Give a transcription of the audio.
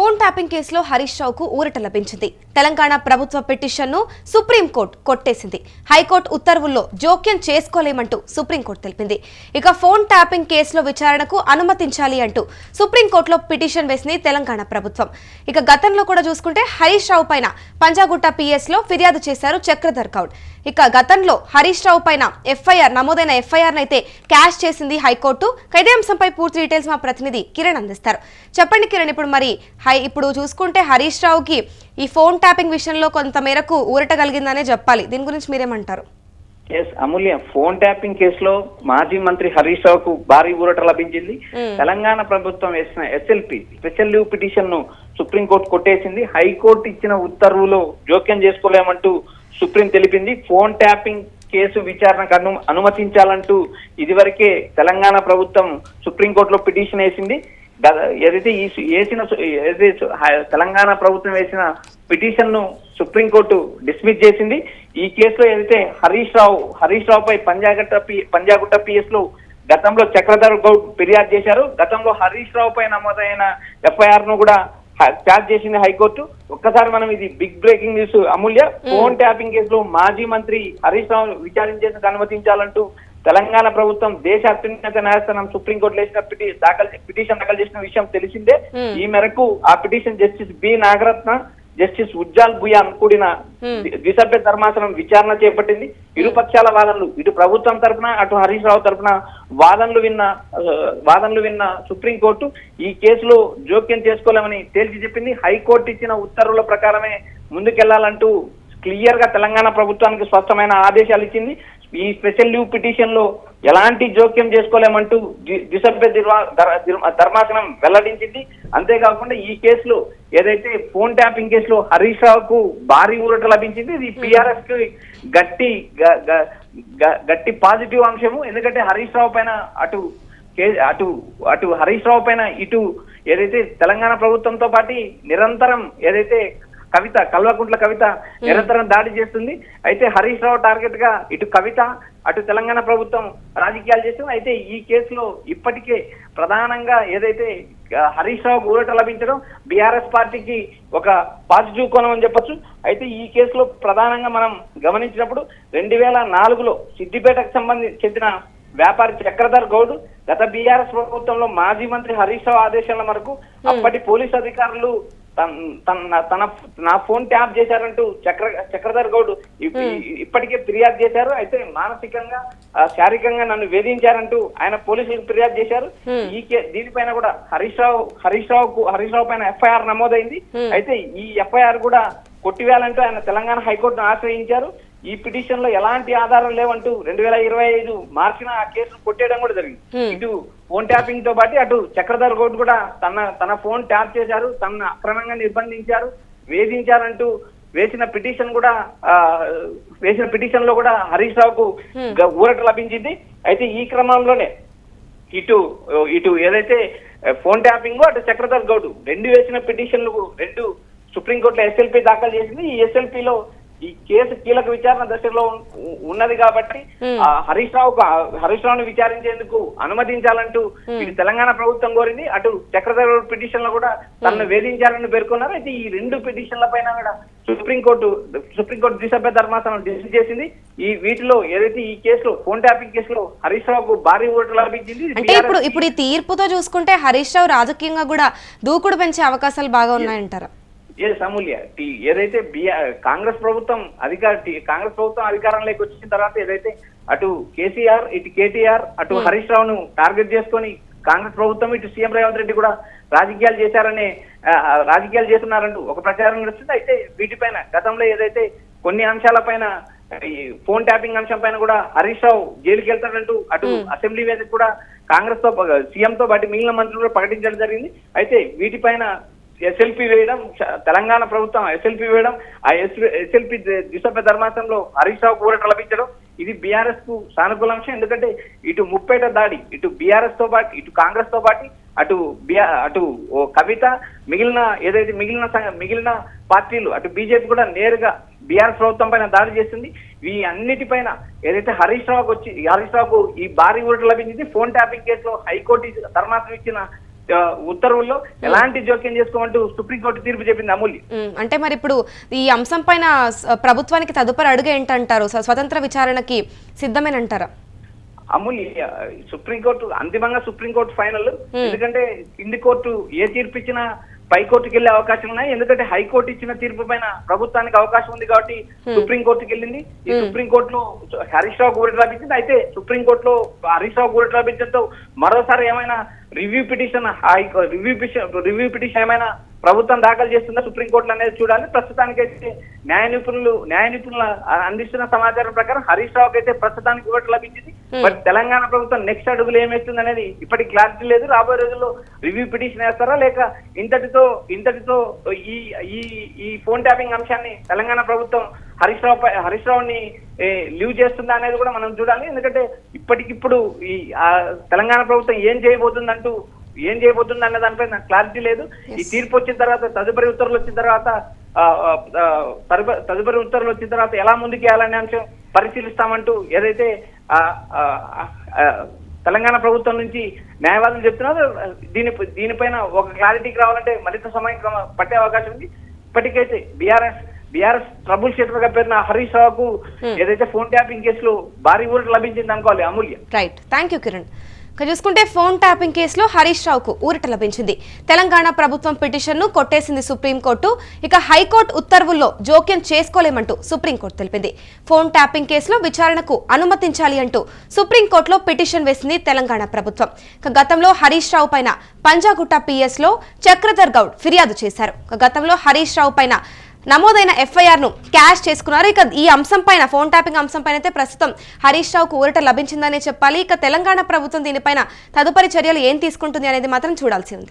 Phone tapping కేసులో హరీష్ రావుకు ఊరట లభించింది. తెలంగాణ ప్రభుత్వ పిటిషన్ను సుప్రీంకోర్టు కొట్టేసింది. హైకోర్టు ఉత్తర్వుల్లో జోక్యం చేసుకోలేమంటూ సుప్రీంకోర్టు తెలిపింది. ఇక ఫోన్ ట్యాపింగ్ కేసులో విచారణకు అనుమతించాలి అంటూ సుప్రీంకోర్టులో పిటిషన్ వేసింది తెలంగాణ ప్రభుత్వం. ఇక గతంలో కూడా చూసుకుంటే హరీష్ రావు పైన పంజాగుట్ట పిఎస్ లో ఫిర్యాదు చేశారు చక్రధర్ గౌడ్. ఇక గతంలో హరీష్ రావు పైన నమోదైన ఎఫ్ఐఆర్ అయితే క్యాష్ చేసింది హైకోర్టు. ఇదే అంశంపై పూర్తి డీటెయిల్స్ మా ప్రతినిధి కిరణ్ అందిస్తారు. చెప్పండి కిరణ్, ఇప్పుడు చూసుకుంటే హరీష్ రావుకి ఈ ఫోన్ ట్యాపింగ్ విషయంలో కొంత మేరకు ఊరట కలిగిందనే చెప్పాలి. దీని గురించి మీరేమంటారు? అమూల్య, ఫోన్ ట్యాపింగ్ కేసులో మాజీ మంత్రి హరీష్ రావుకు భారీ ఊరట లభించింది. తెలంగాణ ప్రభుత్వం వేసిన ఎస్ఎల్పి స్పెషల్ లీవ్ పిటిషన్ ను సుప్రీంకోర్టు కొట్టేసింది. హైకోర్టు ఇచ్చిన ఉత్తర్వులో జోక్యం చేసుకోలేమంటూ సుప్రీం తెలిపింది. ఫోన్ ట్యాపింగ్ కేసు విచారణకు అనుమతించాలంటూ ఇదివరకే తెలంగాణ ప్రభుత్వం సుప్రీంకోర్టులో పిటిషన్ వేసింది. ఏదైతే తెలంగాణ ప్రభుత్వం వేసిన పిటిషన్ ను సుప్రీంకోర్టు డిస్మిస్ చేసింది. ఈ కేసులో ఏదైతే హరీష్ రావు పై పంజాగుట్ట పిఎస్ లో గతంలో చక్రధర్ గౌడ్ ఫిర్యాదు చేశారు. గతంలో హరీష్ రావు పై నమోదైన ఎఫ్ఐఆర్ ను కూడా క్యాచ్ చేసింది హైకోర్టు. ఒక్కసారి మనం ఇది బిగ్ బ్రేకింగ్ న్యూస్ అమూల్య. ఫోన్ ట్యాపింగ్ కేసులో మాజీ మంత్రి హరీష్ రావు విచారించేందుకు అనుమతించాలంటూ తెలంగాణ ప్రభుత్వం దేశ అత్యున్నత న్యాయస్థానం సుప్రీంకోర్టులో వేసిన పిటిషన్ దాఖలు చేసిన విషయం తెలిసిందే. ఈ మేరకు ఆ petition justice B Nagarathna, justice Ujjal Bhuyan కూడిన ద్విసభ్య ధర్మాసనం విచారణ చేపట్టింది. ఇరుపక్షాల వాదనలు, ఇటు ప్రభుత్వం తరఫున అటు హరీష్ రావు తరఫున వాదనలు విన్న సుప్రీంకోర్టు ఈ కేసులో జోక్యం చేసుకోలేమని తేల్చి చెప్పింది. హైకోర్టు ఇచ్చిన ఉత్తర్వుల ప్రకారమే ముందుకెళ్లాలంటూ క్లియర్ గా తెలంగాణ ప్రభుత్వానికి స్పష్టమైన ఆదేశాలు ఇచ్చింది. ఈ స్పెషల్ లీవ్ పిటిషన్ లో ఎలాంటి జోక్యం చేసుకోలేమంటూ ద్విసభ్య ధర్మాసనం వెల్లడించింది. అంతేకాకుండా ఈ కేసులో ఏదైతే ఫోన్ ట్యాపింగ్ కేసులో హరీష్ రావుకు భారీ ఊరట లభించింది. ఇది పిఆర్ఎస్ కి గట్టి పాజిటివ్ అంశము. ఎందుకంటే హరీష్ రావు పైన అటు హరీష్ రావు పైన ఇటు ఏదైతే తెలంగాణ ప్రభుత్వంతో పాటు నిరంతరం ఏదైతే కల్వకుంట్ల కవిత నిరంతరం దాడి చేస్తుంది. అయితే హరీష్ రావు టార్గెట్ గా ఇటు కవిత అటు తెలంగాణ ప్రభుత్వం రాజకీయాలు చేస్తుంది. అయితే ఈ కేసులో ఇప్పటికే ప్రధానంగా ఏదైతే హరీష్ రావుకు ఊరట లభించడం బీఆర్ఎస్ పార్టీకి ఒక పాజిటివ్ కోణం అని చెప్పొచ్చు. అయితే ఈ కేసులో ప్రధానంగా మనం గమనించినప్పుడు 2004లో సిద్దిపేటకు చెందిన వ్యాపారి చక్రధర్ గౌడ్ గత బీఆర్ఎస్ ప్రభుత్వంలో మాజీ మంత్రి హరీష్ రావు ఆదేశాల మేరకు అప్పటి పోలీసు అధికారులు నా ఫోన్ ట్యాప్ చేశారంటూ చక్రధర్ గౌడ్ ఇప్పటికే ఫిర్యాదు చేశారు. అయితే మానసికంగా శారీరకంగా నన్ను వేధించారంటూ ఆయన పోలీసులకు ఫిర్యాదు చేశారు. దీనిపైన కూడా హరీష్ రావు పైన ఎఫ్ఐఆర్ నమోదైంది. అయితే ఈ ఎఫ్ఐఆర్ కూడా కొట్టివేయాలంటూ ఆయన తెలంగాణ హైకోర్టును ఆశ్రయించారు. ఈ పిటిషన్ లో ఎలాంటి ఆధారం లేవంటూ 2025 మార్చిన ఆ కేసును కొట్టేయడం కూడా జరిగింది. ఇటు ఫోన్ ట్యాపింగ్ తో పాటు అటు చక్రధర్ గౌడ్ కూడా తన ఫోన్ ట్యాప్ చేశారు, తనను అక్రమంగా నిర్బంధించారు, వేధించారంటూ వేసిన పిటిషన్ లో కూడా హరీష్ రావుకు ఊరట లభించింది. అయితే ఈ క్రమంలోనే ఇటు ఏదైతే ఫోన్ ట్యాపింగ్ అటు చక్రధర్ గౌడ్ వేసిన పిటిషన్లు సుప్రీంకోర్టులో ఎస్ఎల్పి దాఖలు చేసింది. ఈ ఎస్ఎల్పిలో ఈ కేసు కీలక విచారణ దశలో ఉన్నది కాబట్టి హరీష్ రావును విచారించేందుకు అనుమతించాలంటూ ఇటు తెలంగాణ ప్రభుత్వం కోరింది. అటు చక్రధర్ పిటిషన్ లో కూడా తనను వేధించాలని పేర్కొన్నారు. అయితే ఈ రెండు పిటిషన్ల పైన కూడా సుప్రీంకోర్టు ద్విసభ్య ధర్మాసనం డిసిషన్ చేసింది. వీటిలో ఏదైతే ఈ కేసులో ఫోన్ ట్యాపింగ్ కేసులో హరీష్ రావుకు భారీ ఓటు లభించింది. అంటే ఇప్పుడు ఈ తీర్పుతో చూసుకుంటే హరీష్ రావు రాజకీయంగా కూడా దూకుడు పెంచే అవకాశాలు బాగా ఉన్నాయంటారా? అమూల్య, ఏదైతే కాంగ్రెస్ ప్రభుత్వం అధికారంలోకి వచ్చిన తర్వాత ఏదైతే అటు కేసీఆర్ ఇటు కేటీఆర్ అటు హరీష్ రావును టార్గెట్ చేసుకొని కాంగ్రెస్ ప్రభుత్వం ఇటు సీఎం రేవంత్ రెడ్డి కూడా రాజకీయాలు చేస్తున్నారంటూ ఒక ప్రచారం నడుస్తుంది. అయితే వీటిపైన గతంలో ఏదైతే కొన్ని అంశాలపైన ఈ ఫోన్ ట్యాపింగ్ అంశం పైన కూడా హరీష్ రావు జైలుకి వెళ్తాడంటూ అటు అసెంబ్లీ వేదిక కూడా కాంగ్రెస్ తో సీఎం తో పాటు మిగిలిన మంత్రులు కూడా ప్రకటించడం జరిగింది. అయితే వీటిపైన ఎస్ఎల్పి వేయడం, తెలంగాణ ప్రభుత్వం ఎస్ఎల్పి వేయడం, ఆ ఎస్ఎల్పి ద్విసభ్య ధర్మాసనంలో హరీష్ రావుకు ఊరట లభించడం ఇది బీఆర్ఎస్ కు సానుకూల అంశం. ఎందుకంటే ఇటు ముప్పేట దాడి ఇటు బీఆర్ఎస్ తో పాటు ఇటు కాంగ్రెస్ తో పాటు అటు కవిత మిగిలిన పార్టీలు అటు బీజేపీ కూడా నేరుగా బీఆర్ఎస్ ప్రభుత్వం పైన దాడి చేస్తుంది. ఈ అన్నిటిపైన ఏదైతే హరీష్ రావుకు ఈ భారీ ఊరట లభించింది. ఫోన్ ట్యాపింగ్ కేసులో హైకోర్టు ధర్మాసనం ఇచ్చిన ఉత్తర్వుల్లో ఎలాంటి జోక్యం చేసుకోమంటూ సుప్రీంకోర్టు తీర్పు చెప్పింది అమూల్య. అంటే మరి ఇప్పుడు ఈ అంశం పైన ప్రభుత్వానికి తదుపరి అడుగు ఏంటంటారు? స్వతంత్ర విచారణకి సిద్ధమేనంటారా? అమూల్య, సుప్రీంకోర్టు అంతిమంగా సుప్రీంకోర్టు ఫైనల్. ఎందుకంటే కింది కోర్టు ఏ తీర్పు ఇచ్చినా పైకోర్టుకి వెళ్లే అవకాశం ఉన్నాయి. ఎందుకంటే హైకోర్టు ఇచ్చిన తీర్పు పైన ప్రభుత్వానికి అవకాశం ఉంది కాబట్టి సుప్రీంకోర్టుకి వెళ్ళింది. ఈ సుప్రీంకోర్టులో హరీష్ రావు ఊరట లభించింది. అయితే సుప్రీంకోర్టులో హరీష్ రావు ఊరట లభించడంతో మరోసారి ఏమైనా రివ్యూ పిటిషన్ ఏమైనా ప్రభుత్వం దాఖలు చేస్తుందా సుప్రీంకోర్టులో అనేది చూడాలి. ప్రస్తుతానికైతే న్యాయ నిపుణులు అందిస్తున్న సమాచారం ప్రకారం హరీష్ రావుకి అయితే ప్రస్తుతానికి ఊరట లభించింది. బట్ తెలంగాణ ప్రభుత్వం నెక్స్ట్ అడుగులు ఏమేస్తుంది అనేది ఇప్పటికి క్లారిటీ లేదు. రాబోయే రోజుల్లో రివ్యూ పిటిషన్ వేస్తారా లేక ఇంతటితో ఈ ఫోన్ ట్యాపింగ్ అంశాన్ని తెలంగాణ ప్రభుత్వం హరీష్ రావుని లీవ్ చేస్తుందా అనేది కూడా మనం చూడాలి. ఎందుకంటే ఇప్పటికిప్పుడు ఈ తెలంగాణ ప్రభుత్వం ఏం చేయబోతుంది అన్న దానిపై నాకు క్లారిటీ లేదు. ఈ తీర్పు వచ్చిన తర్వాత తదుపరి ఉత్తర్వులు వచ్చిన తర్వాత ఎలా ముందుకు వెళ్ళాలనే అంశం పరిశీలిస్తామంటూ ఏదైతే తెలంగాణ ప్రభుత్వం నుంచి న్యాయవాదులు చెప్తున్నారో దీనిపైన ఒక క్లారిటీకి రావాలంటే మరింత సమయం పట్టే అవకాశం ఉంది. ఇప్పటికైతే బీఆర్ఎస్ ట్రబుల్ షీటర్ గా పేరున హరీష్ రావుకు ఏదైతే ఫోన్ ట్యాపింగ్ కేసులో భారీ ఊరట లభించింది అనుకోవాలి Amulya. Right, thank you Kiran. చూసుకుంటే ఫోన్ ట్యాపింగ్ కేసులో హరీష్ రావుకు ఊరట లభించింది. తెలంగాణ ప్రభుత్వం పిటిషన్ను కొట్టేసింది సుప్రీంకోర్టు. ఇక హైకోర్టు ఉత్తర్వుల్లో జోక్యం చేసుకోలేమంటూ సుప్రీంకోర్టు తెలిపింది. ఫోన్ ట్యాపింగ్ కేసులో విచారణకు అనుమతించాలి అంటూ సుప్రీంకోర్టులో పిటిషన్ వేసింది తెలంగాణ ప్రభుత్వం. ఇక గతంలో హరీష్ రావు పైన పంజాగుట్ట PS లో చక్రధర్ గౌడ్ ఫిర్యాదు చేశారు. గతంలో హరీష్ రావు పైన నమోదైన FIR ను క్యాష్ చేసుకున్నారు. ఇక ఈ అంశం పైన ఫోన్ ట్యాపింగ్ అంశం పైన అయితే ప్రస్తుతం హరీష్ రావుకు ఊరట లభించిందనే చెప్పాలి. ఇక తెలంగాణ ప్రభుత్వం దీనిపైన తదుపరి చర్యలు ఏం తీసుకుంటుంది అనేది మాత్రం చూడాల్సి ఉంది.